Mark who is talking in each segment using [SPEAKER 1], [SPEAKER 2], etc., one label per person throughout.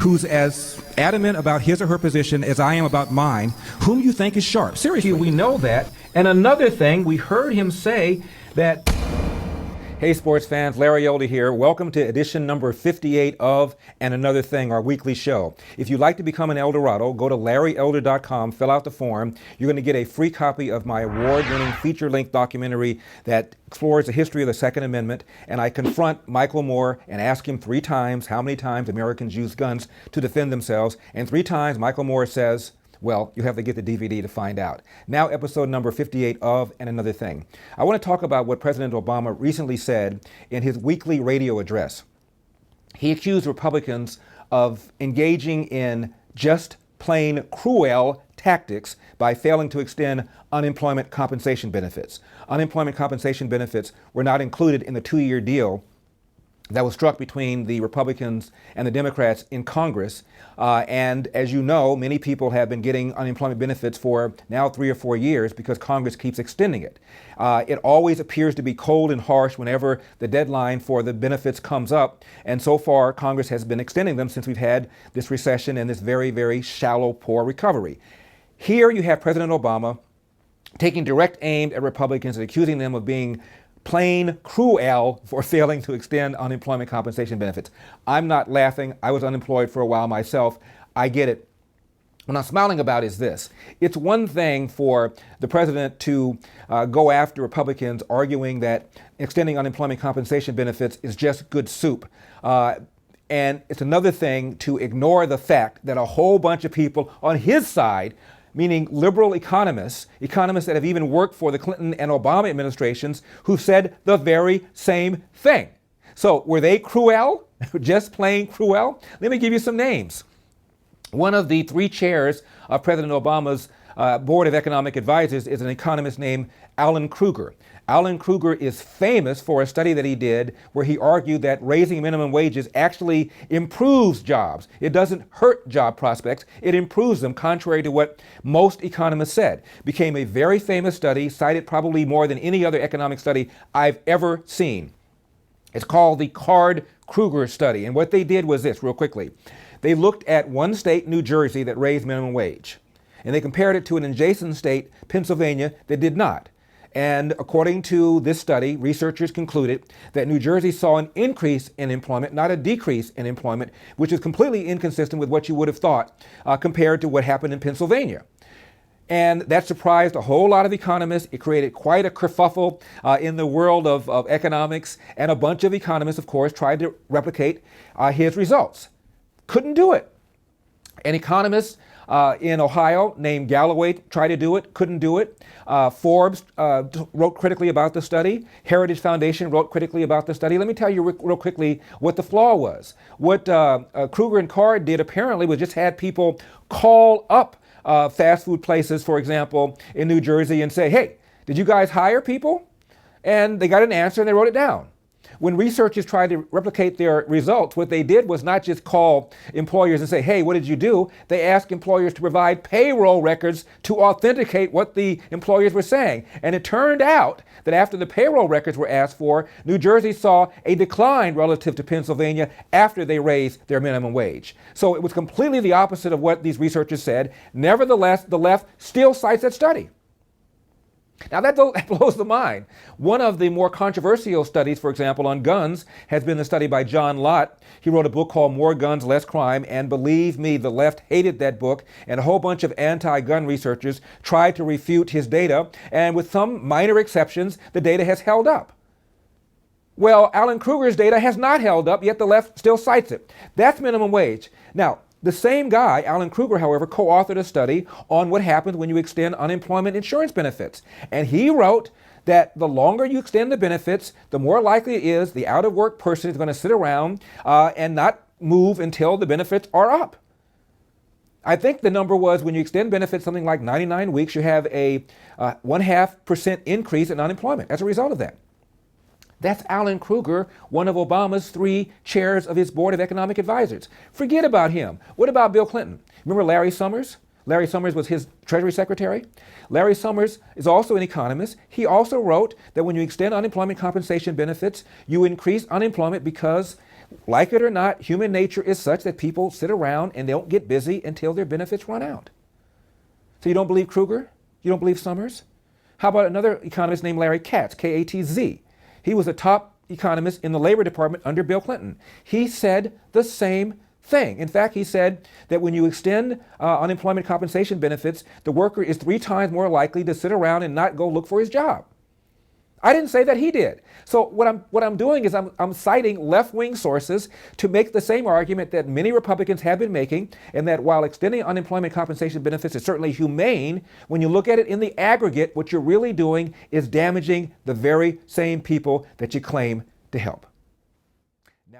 [SPEAKER 1] who's as adamant about his or her position as I am about mine, whom you think is sharp. Seriously, we know that. And another thing, we heard him say that... Hey sports fans, Larry Elder here. Welcome to edition number 58 of And Another Thing, our weekly show. If you'd like to become an Eldorado, go to LarryElder.com, fill out the form. You're going to get a free copy of my award-winning feature-length documentary that explores the history of the Second Amendment. And I confront Michael Moore and ask him 3 times how many times Americans use guns to defend themselves. And 3 times Michael Moore says, well, you have to get the DVD to find out. Now, episode number 58 of And Another Thing. I want to talk about what President Obama recently said in his weekly radio address. He accused Republicans of engaging in just plain cruel tactics by failing to extend unemployment compensation benefits. Unemployment compensation benefits were not included in the 2-year deal that was struck between the Republicans and the Democrats in Congress. And as you know, many people have been getting unemployment benefits for now 3 or 4 years because Congress keeps extending it. It always appears to be cold and harsh whenever the deadline for the benefits comes up. And so far, Congress has been extending them since we've had this recession and this very, very shallow, poor recovery. Here you have President Obama taking direct aim at Republicans and accusing them of being plain cruel for failing to extend unemployment compensation benefits. I'm not laughing. I was unemployed for a while myself. I get it. What I'm smiling about is this. It's one thing for the president to go after Republicans arguing that extending unemployment compensation benefits is just good soup. And it's another thing to ignore the fact that a whole bunch of people on his side, meaning liberal economists that have even worked for the Clinton and Obama administrations, who said the very same thing. So were they cruel? Just plain cruel? Let me give you some names. One of the 3 chairs of President Obama's Board of Economic Advisors is an economist named Alan Krueger. Alan Krueger is famous for a study that he did where he argued that raising minimum wages actually improves jobs. It doesn't hurt job prospects, it improves them, contrary to what most economists said. Became a very famous study, cited probably more than any other economic study I've ever seen. It's called the Card-Krueger study. And what they did was this, real quickly. They looked at one state, New Jersey, that raised minimum wage. And they compared it to an adjacent state, Pennsylvania, that did not. And according to this study, researchers concluded that New Jersey saw an increase in employment, not a decrease in employment, which is completely inconsistent with what you would have thought compared to what happened in Pennsylvania. And that surprised a whole lot of economists. It created quite a kerfuffle in the world of economics. And a bunch of economists, of course, tried to replicate his results. Couldn't do it. An economist in Ohio named Galloway tried to do it, couldn't do it. Forbes wrote critically about the study. Heritage Foundation wrote critically about the study. Let me tell you real quickly what the flaw was. What Krueger and Card did apparently was just had people call up fast food places, for example, in New Jersey and say, hey, did you guys hire people? And they got an answer and they wrote it down. When researchers tried to replicate their results, what they did was not just call employers and say, hey, what did you do? They asked employers to provide payroll records to authenticate what the employers were saying. And it turned out that after the payroll records were asked for, New Jersey saw a decline relative to Pennsylvania after they raised their minimum wage. So it was completely the opposite of what these researchers said. Nevertheless, the left still cites that study. Now that blows the mind. One of the more controversial studies, for example, on guns has been the study by John Lott. He wrote a book called More Guns, Less Crime, and believe me, the left hated that book, and a whole bunch of anti-gun researchers tried to refute his data, and with some minor exceptions, the data has held up. Well, Alan Krueger's data has not held up, yet the left still cites it. That's minimum wage. Now, the same guy, Alan Krueger, however, co-authored a study on what happens when you extend unemployment insurance benefits. And he wrote that the longer you extend the benefits, the more likely it is the out-of-work person is going to sit around and not move until the benefits are up. I think the number was when you extend benefits something like 99 weeks, you have a 0.5% increase in unemployment as a result of that. That's Alan Krueger, one of Obama's 3 chairs of his Board of Economic Advisors. Forget about him. What about Bill Clinton? Remember Larry Summers? Larry Summers was his Treasury Secretary. Larry Summers is also an economist. He also wrote that when you extend unemployment compensation benefits, you increase unemployment because like it or not, human nature is such that people sit around and they don't get busy until their benefits run out. So you don't believe Kruger? You don't believe Summers? How about another economist named Larry Katz, K-A-T-Z? He was a top economist in the Labor Department under Bill Clinton. He said the same thing. In fact, he said that when you extend unemployment compensation benefits, the worker is 3 times more likely to sit around and not go look for his job. I didn't say that, he did. So what I'm doing is I'm citing left-wing sources to make the same argument that many Republicans have been making, and that while extending unemployment compensation benefits is certainly humane, when you look at it in the aggregate, what you're really doing is damaging the very same people that you claim to help.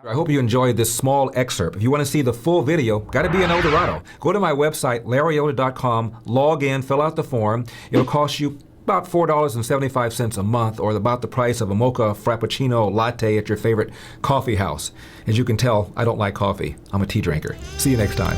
[SPEAKER 1] I hope you enjoyed this small excerpt. If you want to see the full video, got to be in El Dorado. Go to my website, larryelder.com, log in, fill out the form. It'll cost you about $4.75 a month, or about the price of a mocha frappuccino latte at your favorite coffee house. As you can tell, I don't like coffee. I'm a tea drinker. See you next time.